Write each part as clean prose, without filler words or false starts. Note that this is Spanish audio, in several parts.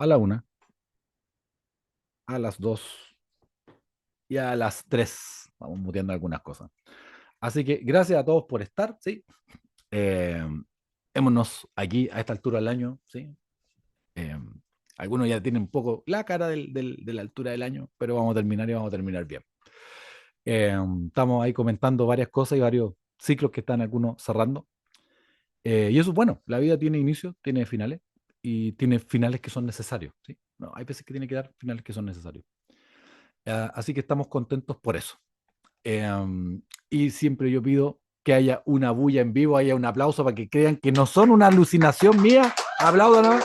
a la 1, a las 2 y a las 3. Vamos muteando algunas cosas. Así que gracias a todos por estar, ¿sí? Eh, Hémonos aquí a esta altura del año, ¿sí? Eh, Algunos ya tienen un poco la cara de la altura del año, pero vamos a terminar y vamos a terminar bien. Estamos ahí comentando varias cosas y varios ciclos que están algunos cerrando. Y eso es bueno, la vida tiene inicios, tiene finales y tiene finales que son necesarios, ¿sí? No, hay veces que tiene que dar finales que son necesarios. Así que estamos contentos por eso. Y siempre yo pido que haya una bulla en vivo, haya un aplauso para que crean que no son una alucinación mía. Aplaudan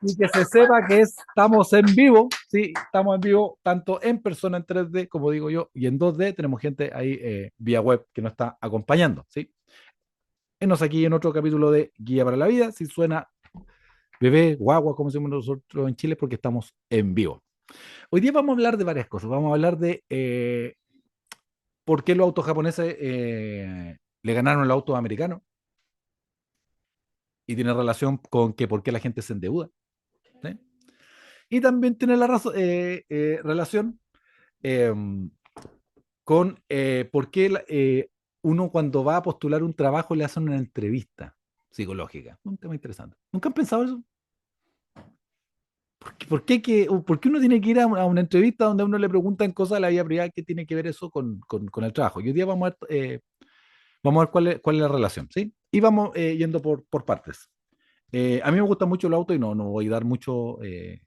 y que se sepa que estamos en vivo, sí, estamos en vivo tanto en persona en 3D, como digo yo, y en 2D tenemos gente ahí vía web que nos está acompañando, ¿sí? Enos aquí en otro capítulo de Guía para la Vida, si suena bebé, guagua, como decimos nosotros en Chile, porque estamos en vivo. Hoy día vamos a hablar de varias cosas, vamos a hablar de por qué los autos japoneses le ganaron al auto americano y tiene relación con que por qué la gente se endeuda, ¿sí? Y también tiene la relación eh, con por qué uno cuando va a postular un trabajo le hacen una entrevista psicológica. Un tema interesante. ¿Nunca han pensado eso? ¿Por qué uno tiene que ir a una entrevista donde a uno le preguntan cosas de la vida privada que tiene que ver eso con el trabajo? Y hoy día vamos a ver cuál es la relación, ¿sí? Y vamos yendo por partes. A mí me gustan mucho los autos y no voy a dar mucho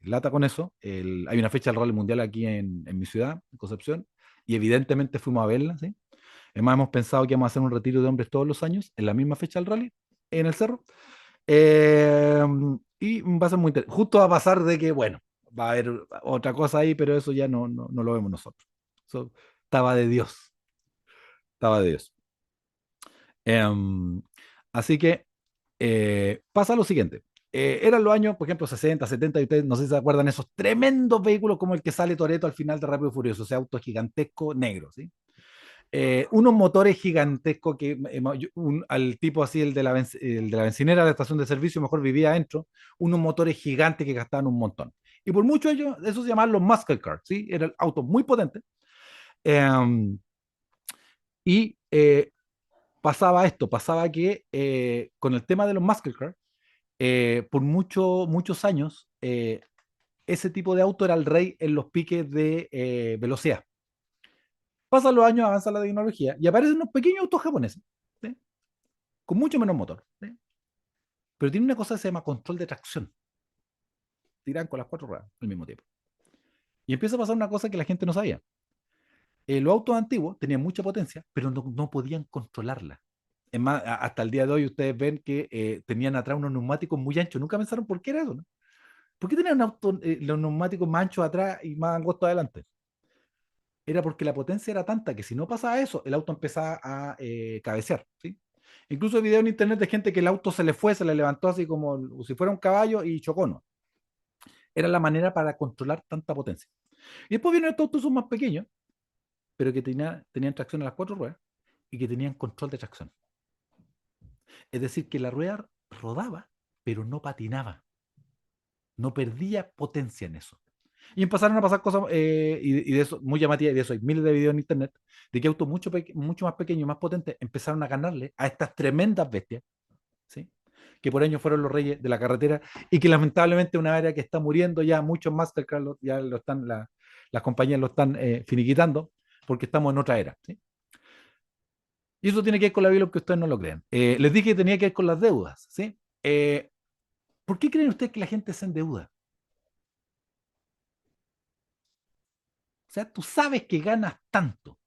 lata con eso. Hay una fecha del Rally Mundial aquí en mi ciudad, en Concepción, y evidentemente fuimos a verla, ¿sí? Además, hemos pensado que vamos a hacer un retiro de hombres todos los años, en la misma fecha del rally, en el cerro. Eh, y va a ser muy interesante. Justo va a pasar de que, bueno, va a haber otra cosa ahí, pero eso ya no lo vemos nosotros. Eso estaba de Dios, estaba de Dios. Em, Así que pasa lo siguiente. Eran los años, por ejemplo, 60, 70, y ustedes no sé si se acuerdan, esos tremendos vehículos como el que sale Toretto al final de Rápido y Furioso, ese auto gigantesco negro, ¿sí? Unos motores gigantescos que al tipo así, el de la bencinera de la estación de servicio, mejor vivía adentro, unos motores gigantes que gastaban un montón. Y por mucho ellos, eso se llamaban los muscle cars, ¿sí? Eran autos muy potentes. Eh, y pasaba que con el tema de los muscle cars, por muchos años, ese tipo de auto era el rey en los piques de velocidad. Pasan los años, avanza la tecnología y aparecen unos pequeños autos japoneses, ¿sí? Con mucho menos motor, ¿sí? Pero tiene una cosa que se llama control de tracción. Tiran con las cuatro ruedas al mismo tiempo. Y empieza a pasar una cosa que la gente no sabía. Los autos antiguos tenían mucha potencia, pero no podían controlarla. Es más, hasta el día de hoy ustedes ven que tenían atrás unos neumáticos muy anchos. Nunca pensaron por qué era eso, ¿no? ¿Por qué tenían los neumáticos más anchos atrás y más angostos adelante? Era porque la potencia era tanta que si no pasaba eso, el auto empezaba a cabecear, ¿sí? Incluso hay video en internet de gente que el auto se le fue, se le levantó así como si fuera un caballo y chocó, ¿no? Era la manera para controlar tanta potencia. Y después vienen estos autos más pequeños, pero que tenían tracción a las cuatro ruedas y que tenían control de tracción. Es decir, que la rueda rodaba, pero no patinaba, no perdía potencia en eso. Y empezaron a pasar cosas, y de eso, muy llamativas, y de eso hay miles de videos en internet, de que autos mucho más pequeños y más potentes empezaron a ganarle a estas tremendas bestias, ¿sí? Que por años fueron los reyes de la carretera y que lamentablemente es una área que está muriendo ya, muchos Mastercard ya lo están, las compañías lo están finiquitando porque estamos en otra era, ¿sí? Y eso tiene que ver con la vida, que ustedes no lo crean. Les dije que tenía que ver con las deudas, ¿sí? ¿Por qué creen ustedes que la gente se endeuda? O sea, tú sabes que ganas tanto,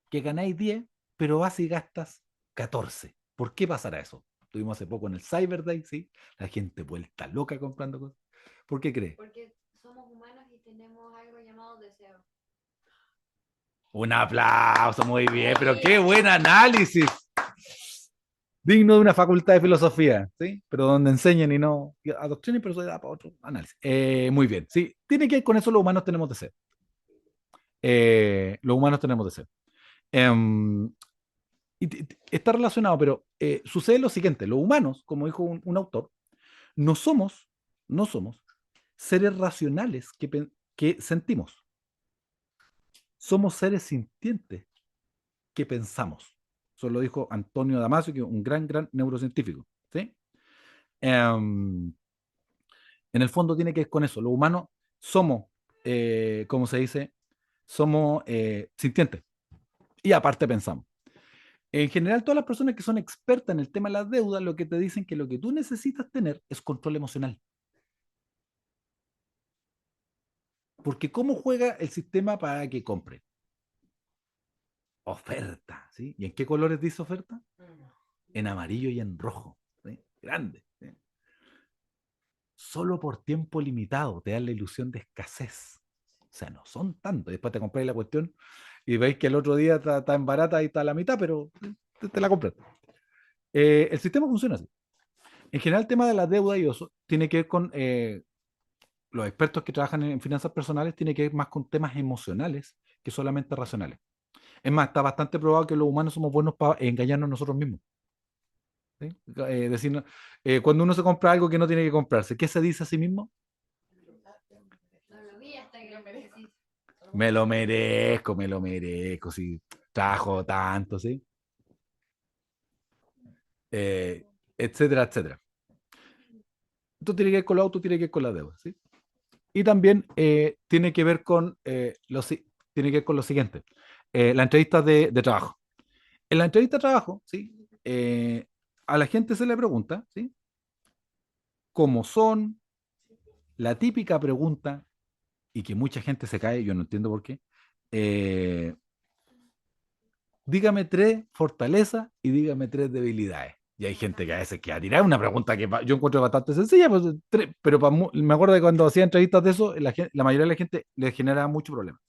que ganáis 10, pero vas y gastas 14. ¿Por qué pasará eso? Tuvimos hace poco en el Cyber Day, ¿sí? La gente vuelta loca comprando cosas. ¿Por qué cree? Porque somos humanos y tenemos algo llamado deseo. Un aplauso, muy bien, pero qué buen análisis. Digno de una facultad de filosofía, ¿sí? Pero donde enseñan y no adoctrinen, pero eso da para otro análisis. Muy bien, sí. Tiene que ver con eso, los humanos tenemos deseo. Los humanos tenemos deseo. Eh, Está relacionado, pero sucede lo siguiente: los humanos, como dijo un autor, no somos no somos seres racionales que sentimos. Somos seres sintientes que pensamos. Eso lo dijo Antonio Damasio, que es un gran neurocientífico. ¿Sí? En el fondo tiene que ver con eso. Los humanos somos, como se dice, somos sintientes y aparte pensamos. En general, todas las personas que son expertas en el tema de las deudas, lo que te dicen que lo que tú necesitas tener es control emocional. Porque ¿cómo juega el sistema para que compre? Oferta, ¿sí? ¿Y en qué colores dice oferta? En amarillo y en rojo, ¿sí? Grande, ¿sí? Solo por tiempo limitado te dan la ilusión de escasez. O sea, no son tantos. Después te compráis la cuestión y veis que el otro día está en barata y está a la mitad, pero te la compras. El sistema funciona así. En general, el tema de la deuda y eso tiene que ver con los expertos que trabajan en finanzas personales, tiene que ver más con temas emocionales que solamente racionales. Es más, está bastante probado que los humanos somos buenos para engañarnos nosotros mismos. ¿Sí? Decir, cuando uno se compra algo que no tiene que comprarse, ¿qué se dice a sí mismo? No lo vi hasta que lo merecí. Me lo merezco, si trabajo tanto, ¿sí? Eh, etcétera, etcétera. Esto tiene que ver con el auto, tiene que ver con la deuda, ¿sí? Y también tiene que ver con tiene que ver con lo siguiente. La entrevista de trabajo. En la entrevista de trabajo, ¿sí? A la gente se le pregunta, ¿sí? ¿Cómo son? La típica pregunta, y que mucha gente se cae, yo no entiendo por qué. eh, Dígame tres fortalezas y dígame tres debilidades. Y hay gente que a veces queda tirada, una pregunta que yo encuentro bastante sencilla, pues, pero me acuerdo de cuando hacía entrevistas de eso, la mayoría de la gente le generaba mucho problema.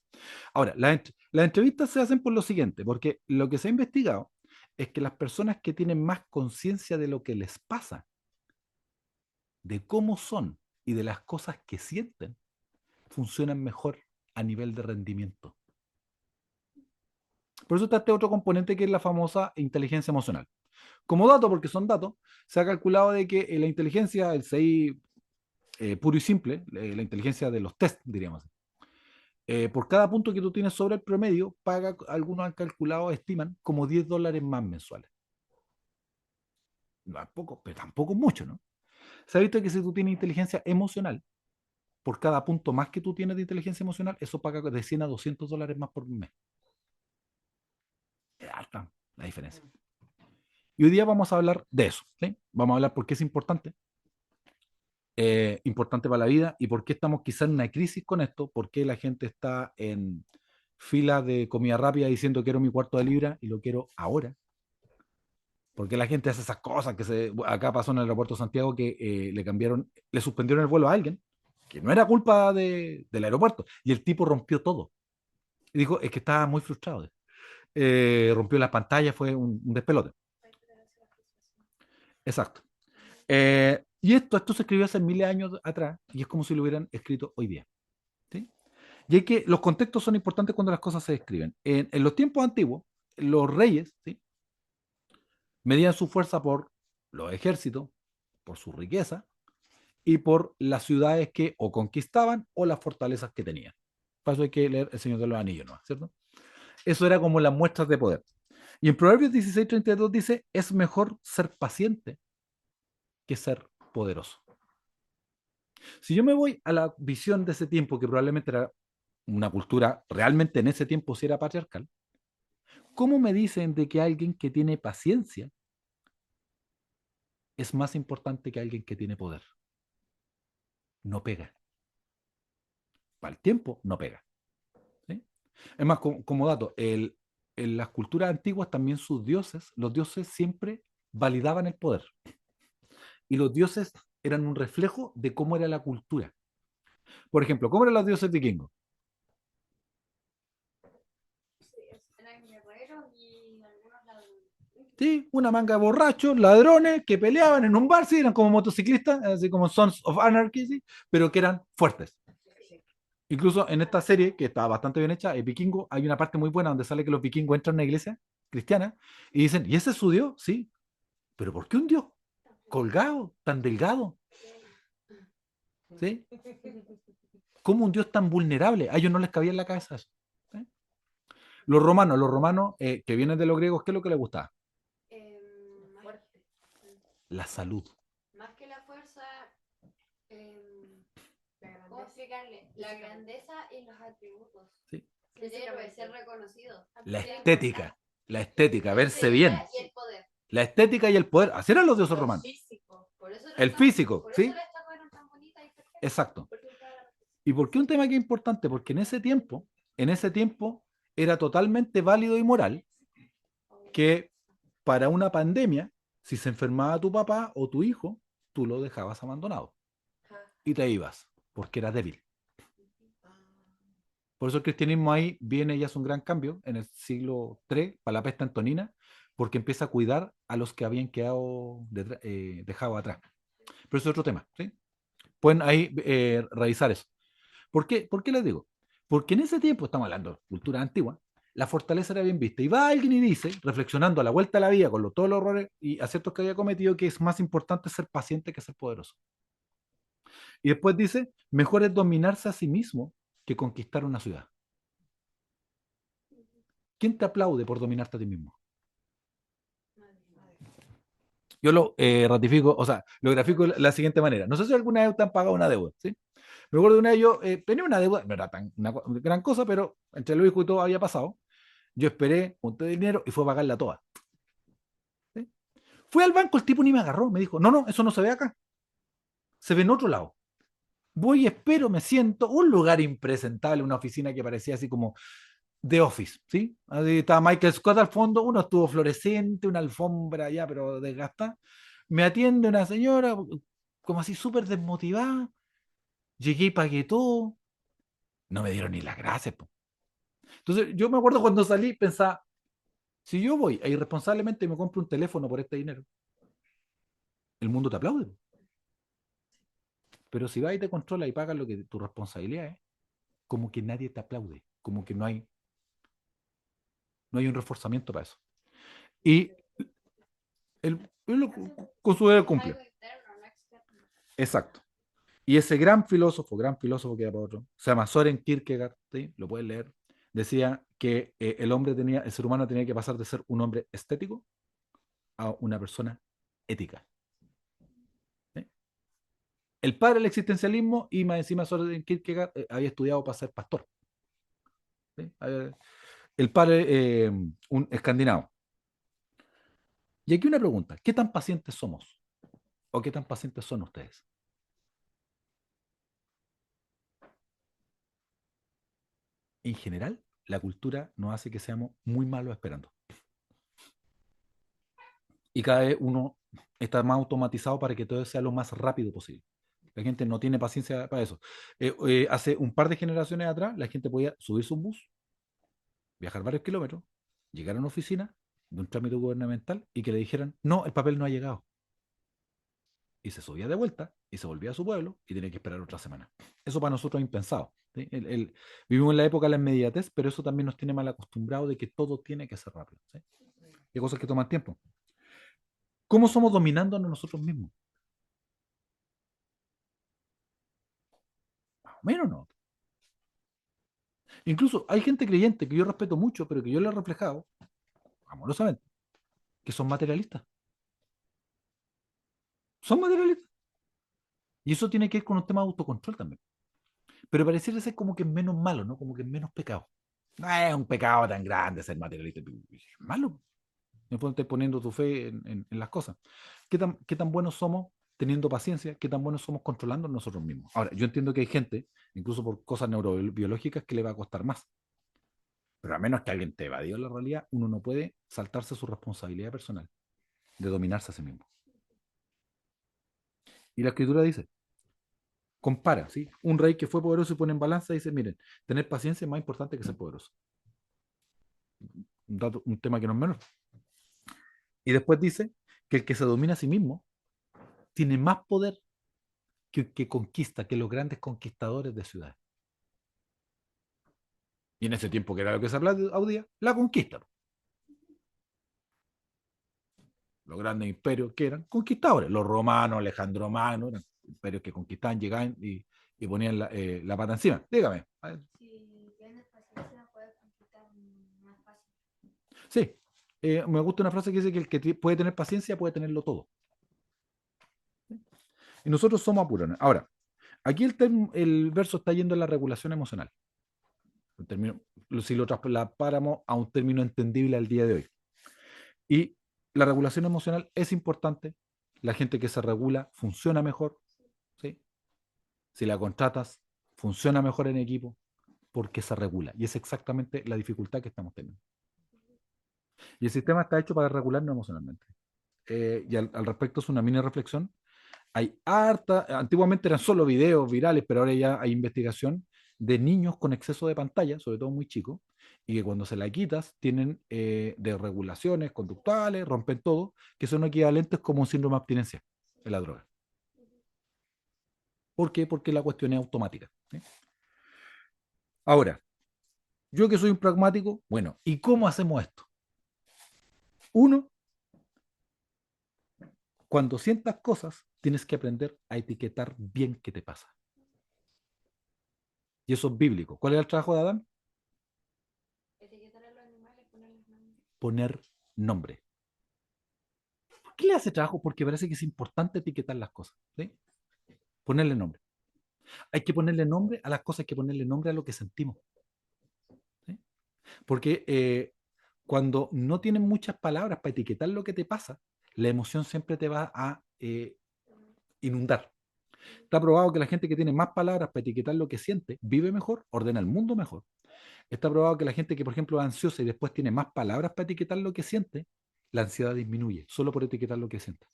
Ahora, las entrevistas se hacen por lo siguiente, porque lo que se ha investigado es que las personas que tienen más conciencia de lo que les pasa, de cómo son y de las cosas que sienten, funcionan mejor a nivel de rendimiento. Por eso está este otro componente que es la famosa inteligencia emocional. Como dato, porque son datos, se ha calculado de que la inteligencia, el CI puro y simple, la inteligencia de los test, diríamos, por cada punto que tú tienes sobre el promedio, paga, algunos han calculado, estiman, como $10 más mensuales. No es poco, pero tampoco mucho, ¿no? Se ha visto que si tú tienes inteligencia emocional, por cada punto más que tú tienes de inteligencia emocional, eso paga de $100 a $200 más por mes. Es alta la diferencia. Y hoy día vamos a hablar de eso, ¿sí? Vamos a hablar por qué es importante para la vida y por qué estamos quizás en una crisis con esto, por qué la gente está en fila de comida rápida diciendo quiero mi cuarto de libra y lo quiero ahora. Porque la gente hace esas cosas acá pasó en el aeropuerto de Santiago que le suspendieron el vuelo a alguien, que no era culpa del aeropuerto, y el tipo rompió todo. Y dijo, es que estaba muy frustrado. Rompió las pantallas, fue un despelote. Exacto. Y esto se escribió hace miles de años atrás, y es como si lo hubieran escrito hoy día. ¿Sí? Y es que los contextos son importantes cuando las cosas se escriben. En los tiempos antiguos, los reyes, ¿sí? Medían su fuerza por los ejércitos, por su riqueza y por las ciudades que o conquistaban o las fortalezas que tenían. Para eso hay que leer El Señor de los Anillos, ¿no? ¿Cierto? Eso era como las muestras de poder. Y en Proverbios 16:32 dice, es mejor ser paciente que ser poderoso. Si yo me voy a la visión de ese tiempo, que probablemente era una cultura realmente en ese tiempo sí era patriarcal, ¿cómo me dicen de que alguien que tiene paciencia es más importante que alguien que tiene poder? No pega. Para el tiempo, no pega. ¿Sí? Es más, como dato, en las culturas antiguas también los dioses siempre validaban el poder. Y los dioses eran un reflejo de cómo era la cultura. Por ejemplo, ¿cómo eran los dioses vikingos? Eran guerreros y algunos ladrones. Sí, una manga de borrachos, ladrones que peleaban en un bar, sí, eran como motociclistas, así como Sons of Anarchy, sí, pero que eran fuertes. Incluso en esta serie, que está bastante bien hecha, el vikingo, hay una parte muy buena donde sale que los vikingos entran a una iglesia cristiana y dicen, ¿y ese es su Dios? Sí, pero ¿por qué un Dios colgado, tan delgado? ¿Sí? ¿Cómo un Dios tan vulnerable? A ellos no les cabía en la cabeza eso. ¿Sí? Los romanos que vienen de los griegos, ¿qué es lo que les gustaba? Fuerte. La salud. Más que la fuerza, La ¿cómo grandeza. explicarle? La grandeza y los atributos. ¿Sí? Ser héroe, ser reconocido. La Ser estética. La estética, La verse bien. estética y el poder. La estética y el poder. Así eran los dioses Lo romanos. físico. Por eso El las físico, por ¿sí? eso las estatuas eran tan bonitas y perfectas. Exacto. Porque estaba la- ¿Y por qué un tema que es importante? Porque en ese tiempo era totalmente válido y moral que para una pandemia, si se enfermaba tu papá o tu hijo, tú lo dejabas abandonado y te ibas, porque era débil. Por eso el cristianismo ahí viene y hace un gran cambio en el siglo III, para la peste antonina, porque empieza a cuidar a los que habían quedado dejado atrás. Pero eso es otro tema, ¿sí? Pueden ahí revisar eso. ¿Por qué les digo? Porque en ese tiempo, estamos hablando de cultura antigua, la fortaleza era bien vista. Y va alguien y dice, reflexionando a la vuelta de la vida con todos los errores y aciertos que había cometido, que es más importante ser paciente que ser poderoso. Y después dice, mejor es dominarse a sí mismo que conquistar una ciudad. ¿Quién te aplaude por dominarte a ti mismo? Yo lo ratifico, o sea, lo grafico de la siguiente manera. No sé si alguna vez te han pagado una deuda, ¿sí? Me acuerdo de una vez yo tenía una deuda, no era tan una gran cosa, pero entre lo hijo y todo había pasado. Yo esperé, junté dinero y fue a pagarla toda. ¿Sí? Fui al banco, el tipo ni me agarró, me dijo, no, no, eso no se ve acá, se ve en otro lado. Voy, espero, me siento, un lugar impresentable, una oficina que parecía así como The Office, ¿sí? Ahí estaba Michael Scott al fondo, uno estuvo fluorescente, una alfombra ya, pero desgastada. Me atiende una señora, como así súper desmotivada. Llegué y pagué todo. No me dieron ni las gracias, po. Entonces, yo me acuerdo cuando salí, pensaba, si yo voy e irresponsablemente me compro un teléfono por este dinero, el mundo te aplaude. Pero si vas y te controlas y pagas lo que tu responsabilidad es, como que nadie te aplaude, como que no hay un reforzamiento para eso. Y él con su deber Es cumple. algo interno, no externo. Exacto. Y ese gran filósofo que era para otro, se llama Soren Kierkegaard, ¿sí? Lo puedes leer, decía que el ser humano tenía que pasar de ser un hombre estético a una persona ética. ¿Sí? El padre del existencialismo y más encima Soren Kierkegaard había estudiado para ser pastor. ¿Sí? El padre, un escandinavo. Y aquí una pregunta, ¿qué tan pacientes somos? ¿O qué tan pacientes son ustedes? En general, la cultura nos hace que seamos muy malos esperando. Y cada vez uno está más automatizado para que todo sea lo más rápido posible. La gente no tiene paciencia para eso. Hace un par de generaciones atrás, la gente podía subirse a un bus, viajar varios kilómetros, llegar a una oficina de un trámite gubernamental y que le dijeran, no, el papel no ha llegado. Y se subía de vuelta y se volvía a su pueblo y tenía que esperar otra semana. Eso para nosotros es impensado. ¿Sí? Vivimos en la época de la inmediatez, pero eso también nos tiene mal acostumbrados de que todo tiene que ser rápido. ¿Sí? Hay cosas que toman tiempo. ¿Cómo somos dominándonos nosotros mismos? Más o menos no. Incluso hay gente creyente que yo respeto mucho, pero que yo le he reflejado, amorosamente, que son materialistas. Son materialistas. Y eso tiene que ver con un tema de autocontrol también. Pero pareciera ser como que es menos malo, ¿no? Como que es menos pecado. No es un pecado tan grande ser materialista. Es malo. Me estás poniendo tu fe en las cosas. Qué tan buenos somos teniendo paciencia? ¿Qué tan buenos somos controlando nosotros mismos? Ahora, yo entiendo que hay gente, incluso por cosas neurobiológicas, que le va a costar más. Pero a menos que alguien te evadió la realidad, uno no puede saltarse su responsabilidad personal de dominarse a sí mismo. Y la escritura dice, compara, ¿sí? Un rey que fue poderoso y pone en balanza y dice, miren, tener paciencia es más importante que ser poderoso. Un tema que no es menor. Y después dice que el que se domina a sí mismo tiene más poder que conquista, que los grandes conquistadores de ciudades. Y en ese tiempo que era lo que se aplaudía, la conquista. Los grandes imperios que eran conquistadores, los romanos, Alejandro Magno, eran imperios que conquistaban, llegaban y ponían la pata encima. Dígame. Si tienes paciencia, puedes conquistar más fácil. Sí, me gusta una frase que dice que el que puede tener paciencia puede tenerlo todo. Y nosotros somos apurones. Ahora, aquí el verso está yendo en la regulación emocional. El término, si lo traspáramos a un término entendible al día de hoy. Y la regulación emocional es importante. La gente que se regula funciona mejor. ¿Sí? Si la contratas, funciona mejor en equipo porque se regula. Y es exactamente la dificultad que estamos teniendo. Y el sistema está hecho para regularnos emocionalmente. Y al respecto es una mini reflexión. Hay harta, antiguamente eran solo videos virales, pero ahora ya hay investigación de niños con exceso de pantalla, sobre todo muy chicos, y que cuando se la quitas tienen desregulaciones conductuales, rompen todo, que son equivalentes como un síndrome de abstinencia en la droga. ¿Por qué? Porque la cuestión es automática. ¿Sí? Ahora, yo que soy un pragmático, bueno, ¿y cómo hacemos esto? Uno, cuando sientas cosas, tienes que aprender a etiquetar bien qué te pasa. Y eso es bíblico. ¿Cuál es el trabajo de Adán? Etiquetar a los animales, ponerles nombres. Poner nombre. ¿Por qué le hace trabajo? Porque parece que es importante etiquetar las cosas. ¿Sí? Ponerle nombre. Hay que ponerle nombre a las cosas, hay que ponerle nombre a lo que sentimos. ¿Sí? Porque cuando no tienes muchas palabras para etiquetar lo que te pasa, la emoción siempre te va a inundar. Está probado que la gente que tiene más palabras para etiquetar lo que siente vive mejor, ordena el mundo mejor. Está probado que la gente que, por ejemplo, es ansiosa y después tiene más palabras para etiquetar lo que siente, la ansiedad disminuye solo por etiquetar lo que siente.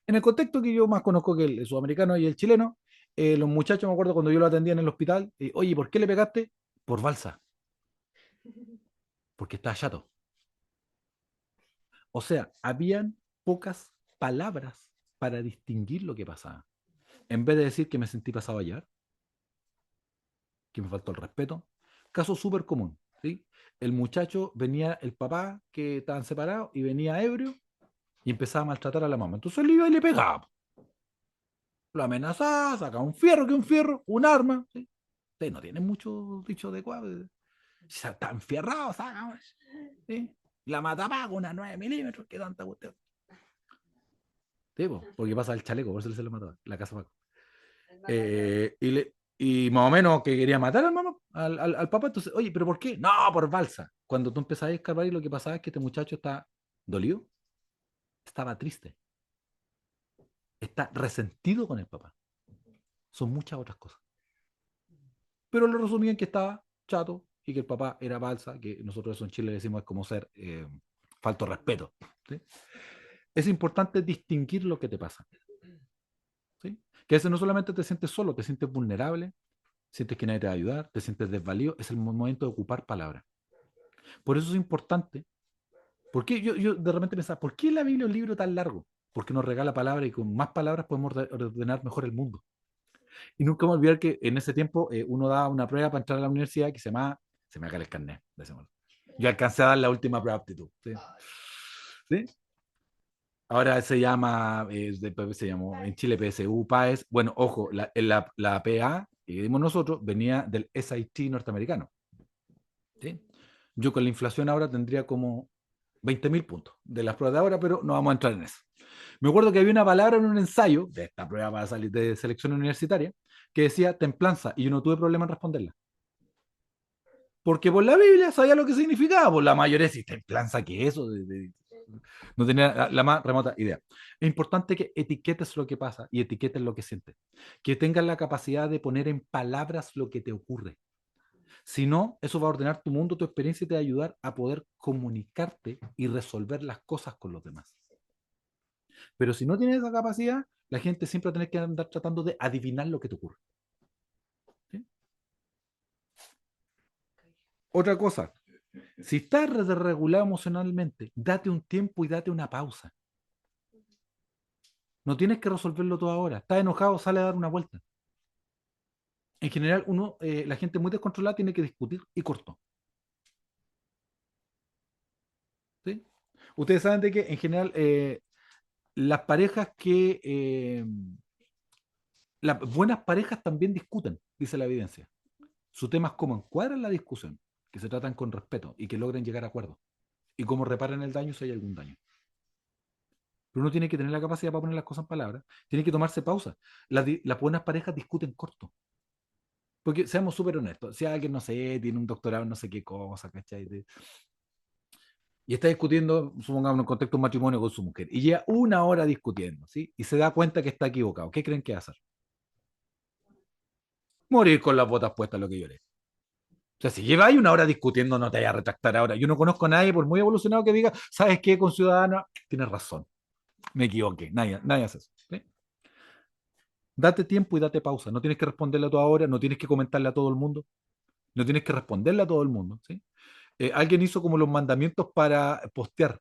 En el contexto que yo más conozco que el sudamericano y el chileno, los muchachos, me acuerdo cuando yo lo atendía en el hospital, oye, ¿por qué le pegaste? Por balsa, porque estaba chato. O sea, habían pocas palabras para distinguir lo que pasaba. En vez de decir que me sentí pasado a llevar, que me faltó el respeto, caso súper común. ¿Sí? El muchacho venía, el papá que estaban separados y venía ebrio y empezaba a maltratar a la mamá. Entonces él iba y le pegaba. Lo amenazaba, sacaba un fierro, que un fierro, un arma. ¿Sí? Ustedes no tienen mucho dicho de cuadro. Está enfierrado, saca. ¿Sí? La mataba con una 9 milímetros, que tanta cuestión. Sí, po, porque pasa el chaleco, por eso se le mataba, la casa Paco. Y más o menos que quería matar al mamá, al papá, entonces, oye, ¿pero por qué? No, por balsa. Cuando tú empezabas a escarbar y lo que pasaba es que este muchacho está dolido, estaba triste, está resentido con el papá. Son muchas otras cosas. Pero lo resumían que estaba chato y que el papá era balsa, que nosotros eso en Chile decimos es como ser falto de respeto. ¿Sí? Es importante distinguir lo que te pasa. ¿Sí? Que a veces no solamente te sientes solo, te sientes vulnerable, sientes que nadie te va a ayudar, te sientes desvalido, es el momento de ocupar palabras. Por eso es importante. ¿Por qué? Yo de repente pensaba, ¿por qué la Biblia es un libro tan largo? Porque nos regala palabras y con más palabras podemos ordenar mejor el mundo. Y nunca me olvidar que en ese tiempo uno daba una prueba para entrar a la universidad que se me haga el carnet. Yo alcancé a dar la última prueba de aptitud. ¿Sí? ¿Sí? Ahora se llama, se llamó en Chile PSU, PAES. Bueno, ojo, la PA que dimos nosotros venía del SAT norteamericano. ¿Sí? Yo con la inflación ahora tendría como 20.000 puntos de las pruebas de ahora, pero no vamos a entrar en eso. Me acuerdo que había una palabra en un ensayo de esta prueba para salir de selección universitaria que decía templanza y yo no tuve problema en responderla. Porque por la Biblia sabía lo que significaba, por la mayoría decía, templanza, ¿qué es eso? No tenía la más remota idea. Es importante que etiquetes lo que pasa y etiquetes lo que sientes. Que tengas la capacidad de poner en palabras lo que te ocurre. Si no, eso va a ordenar tu mundo, tu experiencia y te va a ayudar a poder comunicarte y resolver las cosas con los demás. Pero si no tienes esa capacidad, la gente siempre va a tener que andar tratando de adivinar lo que te ocurre. ¿Sí? Otra cosa, si estás desregulado emocionalmente, date un tiempo y date una pausa. No tienes que resolverlo todo ahora. Estás enojado, sale a dar una vuelta. En general, la gente muy descontrolada tiene que discutir y corto. ¿Sí? Ustedes saben de que en general las parejas que... las buenas parejas también discuten, dice la evidencia. Su tema es cómo encuadran la discusión, que se tratan con respeto y que logren llegar a acuerdos. Y cómo reparan el daño si hay algún daño. Pero uno tiene que tener la capacidad para poner las cosas en palabras. Tiene que tomarse pausa. Las buenas parejas discuten corto. Porque seamos súper honestos. Si alguien, no sé, tiene un doctorado en no sé qué cosa, ¿cachai? Y está discutiendo, supongamos en un contexto de un matrimonio con su mujer, y lleva una hora discutiendo, ¿sí? Y se da cuenta que está equivocado. ¿Qué creen que va a hacer? Morir con las botas puestas, lo que lloré. O sea, si lleváis una hora discutiendo, no te vayas a retractar ahora. Yo no conozco a nadie, por muy evolucionado que diga, ¿sabes qué? Con Ciudadano, tienes razón, me equivoqué. Nadie hace eso. ¿Sí? Date tiempo y date pausa. No tienes que responderle a toda hora, no tienes que comentarle a todo el mundo, no tienes que responderle a todo el mundo. ¿Sí? Alguien hizo como los mandamientos para postear,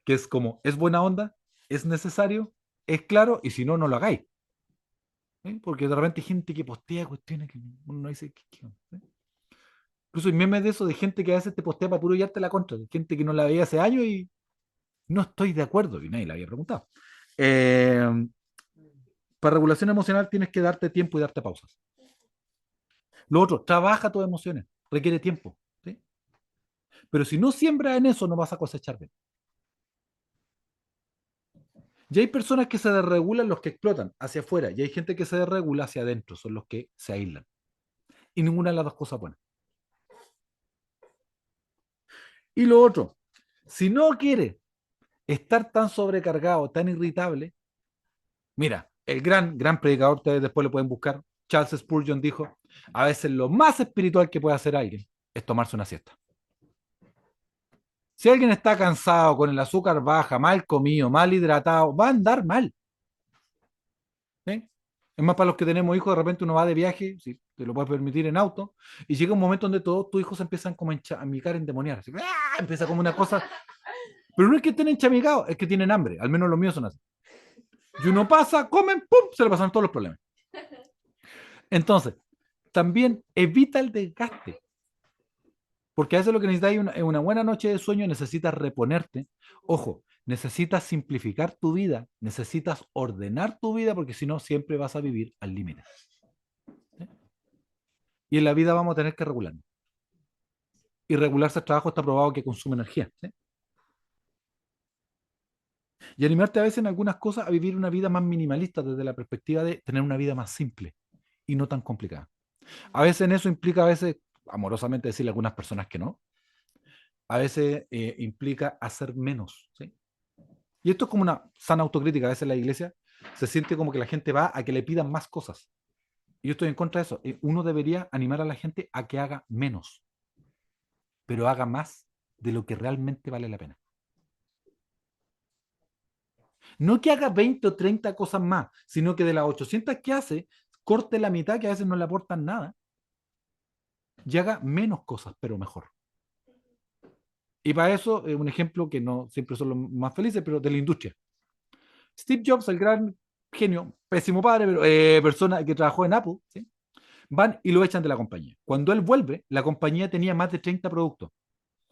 que es como, es buena onda, es necesario, es claro, y si no, no lo hagáis. ¿Sí? Porque de repente hay gente que postea cuestiones que uno no dice, ¿sí? Incluso hay memes de eso, de gente que a veces te postea para puro llevarte la contra, de gente que no la veía hace años y no estoy de acuerdo, y nadie la había preguntado. Eh, para regulación emocional tienes que darte tiempo y darte pausas. Lo otro, trabaja tus emociones, requiere tiempo. ¿Sí? Pero si no siembras en eso, no vas a cosechar bien. Y hay personas que se desregulan, los que explotan hacia afuera, y hay gente que se desregula hacia adentro, son los que se aíslan. Y ninguna de las dos cosas buenas. Y lo otro, si no quieres estar tan sobrecargado, tan irritable, mira, el gran predicador, ustedes después lo pueden buscar, Charles Spurgeon dijo, a veces lo más espiritual que puede hacer alguien es tomarse una siesta. Si alguien está cansado, con el azúcar baja, mal comido, mal hidratado, va a andar mal. ¿Sí? Es más, para los que tenemos hijos, de repente uno va de viaje, si te lo puedes permitir en auto, y llega un momento donde todos tus hijos empiezan como a micar, endemoniar. Así, ¡ah! Empieza como una cosa. Pero no es que estén enchamicados, es que tienen hambre. Al menos los míos son así. Y uno pasa, comen, ¡pum! Se le pasan todos los problemas. Entonces, también evita el desgaste. Porque a veces lo que necesitas es una buena noche de sueño, necesitas reponerte. Ojo, necesitas simplificar tu vida, necesitas ordenar tu vida, porque si no, siempre vas a vivir al límite. ¿Sí? Y en la vida vamos a tener que regularnos. Y regularse el trabajo está probado que consume energía. ¿Sí? Y animarte a veces en algunas cosas a vivir una vida más minimalista desde la perspectiva de tener una vida más simple y no tan complicada. A veces en eso implica, a veces, amorosamente decirle a algunas personas que no, a veces implica hacer menos. ¿Sí? Y esto es como una sana autocrítica. A veces en la iglesia se siente como que la gente va a que le pidan más cosas. Y yo estoy en contra de eso. Uno debería animar a la gente a que haga menos, pero haga más de lo que realmente vale la pena. No que haga 20 o 30 cosas más, sino que de las 800 que hace, corte la mitad que a veces no le aportan nada y haga menos cosas, pero mejor. Y para eso, un ejemplo que no siempre son los más felices, pero de la industria. Steve Jobs, el gran genio, pésimo padre, pero persona que trabajó en Apple, ¿sí? Van y lo echan de la compañía. Cuando él vuelve, la compañía tenía más de 30 productos.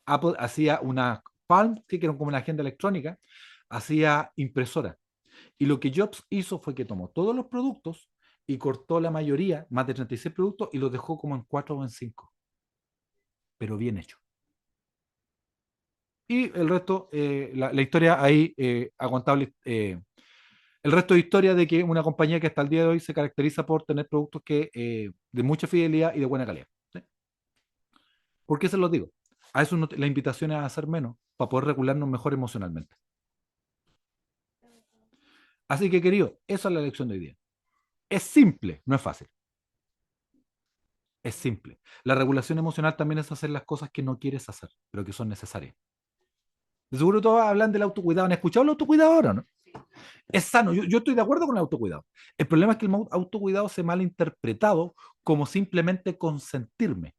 Apple hacía una Palm, que era como una agenda electrónica, hacía impresora. Y lo que Jobs hizo fue que tomó todos los productos y cortó la mayoría, más de 36 productos, y los dejó como en 4 o en 5. Pero bien hecho. Y el resto, la historia ahí, aguantable. El resto de historia de que una compañía que hasta el día de hoy se caracteriza por tener productos que, de mucha fidelidad y de buena calidad. ¿Sí? ¿Por qué se los digo? A eso la invitación es a hacer menos para poder regularnos mejor emocionalmente. Así que, querido, esa es la lección de hoy día. Es simple, no es fácil. Es simple. La regulación emocional también es hacer las cosas que no quieres hacer, pero que son necesarias. De seguro todos hablan del autocuidado. ¿Han escuchado el autocuidado ahora, no? Es sano. Yo estoy de acuerdo con el autocuidado. El problema es que el autocuidado se mal interpretado como simplemente consentirme.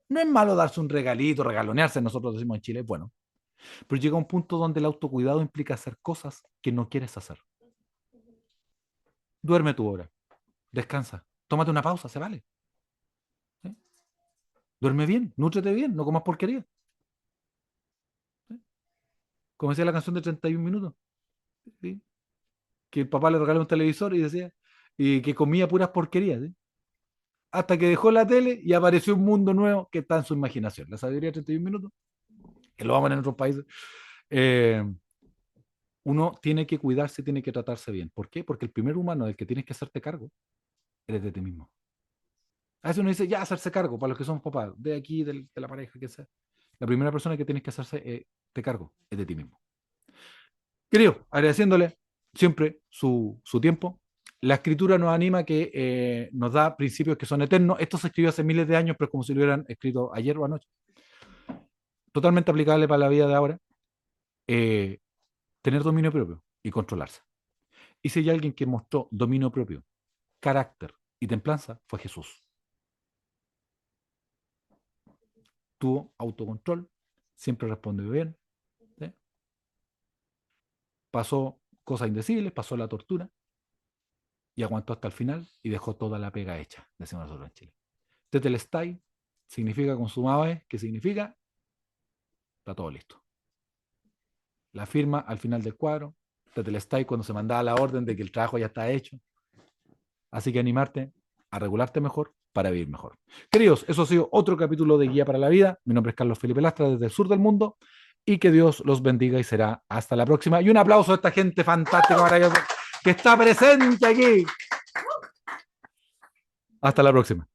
No es malo darse un regalito, regalonearse, nosotros decimos en Chile, bueno. Pero llega un punto donde el autocuidado implica hacer cosas que no quieres hacer. Duerme tu hora, descansa, tómate una pausa, se vale. ¿Sí? Duerme bien, nútrete bien, no comas porquería. ¿Sí? Como decía la canción de 31 minutos. ¿Sí? que el papá le regaló un televisor y decía, y que comía puras porquerías, ¿sí? Hasta que dejó la tele y apareció un mundo nuevo que está en su imaginación. La sabiduría de 31 minutos, que lo vamos en otros países. Eh, Uno tiene que cuidarse, tiene que tratarse bien. ¿Por qué? Porque el primer humano del que tienes que hacerte cargo eres de ti mismo. A veces uno dice, ya, hacerse cargo, para los que somos papás, de aquí, de la pareja, que sea. La primera persona que tienes que hacerse de cargo es de ti mismo. Querido, agradeciéndole siempre su tiempo. La escritura nos anima que nos da principios que son eternos. Esto se escribió hace miles de años, pero es como si lo hubieran escrito ayer o anoche. Totalmente aplicable para la vida de ahora. Eh, Tener dominio propio y controlarse. Y si hay alguien que mostró dominio propio, carácter y templanza, fue Jesús. Tuvo autocontrol, siempre respondió bien, ¿sí? Pasó cosas indecibles, pasó la tortura y aguantó hasta el final y dejó toda la pega hecha, decimos nosotros en Chile. Tetelestai significa consumable, ¿qué significa? Está todo listo. La firma al final del cuadro, Tetelestai cuando se mandaba la orden de que el trabajo ya está hecho. Así que animarte a regularte mejor para vivir mejor. Queridos, eso ha sido otro capítulo de Guía para la Vida. Mi nombre es Carlos Felipe Lastra desde el sur del mundo y que Dios los bendiga y será hasta la próxima. Y un aplauso a esta gente fantástica, maravillosa, que está presente aquí. Hasta la próxima.